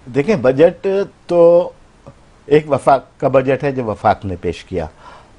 देखें, बजट तो एक वफाक का बजट है जो वफाक ने पेश किया,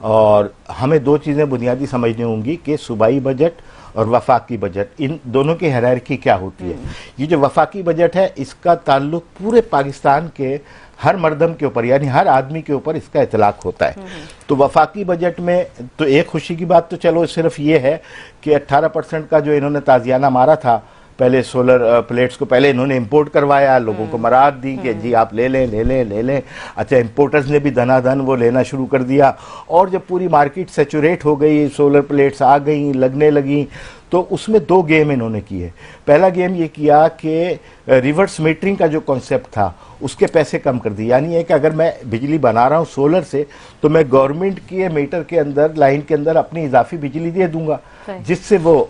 और हमें दो चीज़ें बुनियादी समझनी होंगी कि सूबाई बजट और वफाकी बजट, इन दोनों की हायरार्की क्या होती है। ये जो वफाकी बजट है इसका ताल्लुक पूरे पाकिस्तान के हर मर्दम के ऊपर, यानी हर आदमी के ऊपर इसका इतलाक होता है। तो वफाकी बजट में तो एक खुशी की बात तो चलो सिर्फ ये है कि 18% का जो इन्होंने ताजियाना मारा था, पहले सोलर प्लेट्स को पहले इन्होंने इंपोर्ट करवाया, लोगों को मराद दी कि जी आप ले लें ले लें ले लें। अच्छा, इंपोर्टर्स ने भी धनाधन वो लेना शुरू कर दिया, और जब पूरी मार्केट सेचुरेट हो गई, सोलर प्लेट्स आ गई, लगने लगी, तो उसमें दो गेम इन्होंने किए। पहला गेम ये किया कि रिवर्स मीटरिंग का जो कॉन्सेप्ट था उसके पैसे कम कर दिए, यानी है कि अगर मैं बिजली बना रहा हूँ सोलर से तो मैं गवर्नमेंट के मीटर के अंदर, लाइन के अंदर अपनी इजाफी बिजली दे दूंगा, जिससे वो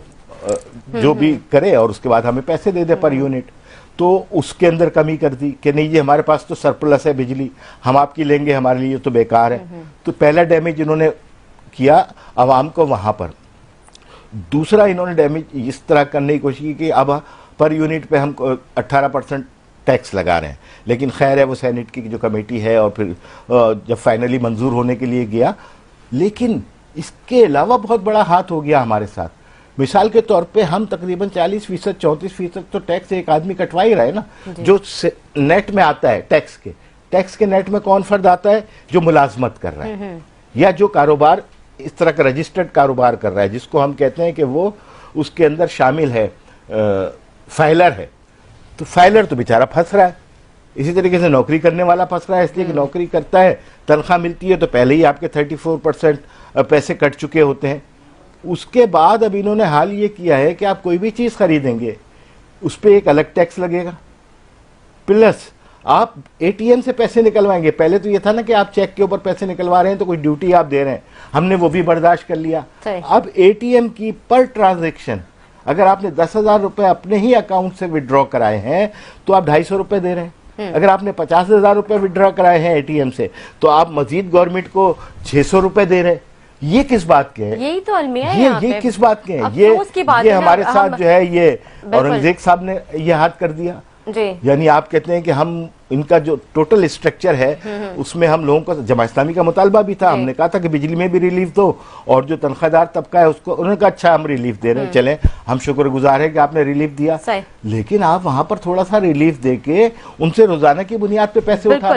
जो भी करे और उसके बाद हमें पैसे दे दे पर यूनिट। तो उसके अंदर कमी कर दी कि नहीं जी हमारे पास तो सरप्लस है बिजली, हम आपकी लेंगे, हमारे लिए तो बेकार है। तो पहला डैमेज इन्होंने किया आवाम को वहां पर। दूसरा इन्होंने डैमेज इस तरह करने की कोशिश की कि अब पर यूनिट पे हम 18% टैक्स लगा रहे हैं, लेकिन खैर है वो सेनेट की जो कमेटी है और फिर जब फाइनली मंजूर होने के लिए गया। लेकिन इसके अलावा बहुत बड़ा हाथ हो गया हमारे साथ। मिसाल के तौर पे हम तकरीबन 40%, 34% तो टैक्स एक आदमी कटवा ही रहा है ना, जो नेट में आता है टैक्स के नेट में कौन फर्द आता है? जो मुलाजमत कर रहा है या जो कारोबार इस तरह का रजिस्टर्ड कारोबार कर रहा है, जिसको हम कहते हैं कि वो उसके अंदर शामिल है, फाइलर है। तो फाइलर तो बेचारा फंस रहा है। इसी तरीके से नौकरी करने वाला फंस रहा है, इसलिए कि नौकरी करता है, तनख्वाह मिलती है तो पहले ही आपके 34% पैसे कट चुके होते हैं। उसके बाद अब इन्होंने हाल ये किया है कि आप कोई भी चीज खरीदेंगे उस पर एक अलग टैक्स लगेगा, प्लस आप एटीएम से पैसे निकलवाएंगे। पहले तो ये था ना कि आप चेक के ऊपर पैसे निकलवा रहे हैं तो कोई ड्यूटी आप दे रहे हैं, हमने वो भी बर्दाश्त कर लिया। अब एटीएम की पर ट्रांजेक्शन अगर आपने 10,000 रुपए अपने ही अकाउंट से विड्रॉ कराए हैं तो आप 250 रुपए दे रहे हैं। अगर आपने 50,000 रुपए विड्रॉ कराए हैं एटीएम से तो आप मजीद गवर्नमेंट को 600 रुपए दे रहे हैं। ये किस बात के हैं? यही तो अलमिया है ये किस बात के हैं? ये हमारे साथ जो है ये औरंगजेब साहब ने ये हाथ कर दिया जी। यानी आप कहते हैं कि हम इनका जो टोटल स्ट्रक्चर है उसमें हम लोगों को, जमात इस्लामी का मुतालबा भी था, हमने कहा था कि बिजली में भी रिलीफ दो, और जो तनख्वाहदार तबका है उसको, उन्होंने कहा अच्छा हम रिलीफ दे रहे हैं, चलें हम शुक्रगुजार हैं कि आपने रिलीफ दिया, लेकिन आप वहां पर थोड़ा सा रिलीफ देके उनसे रोजाना की बुनियाद पे पैसे उठा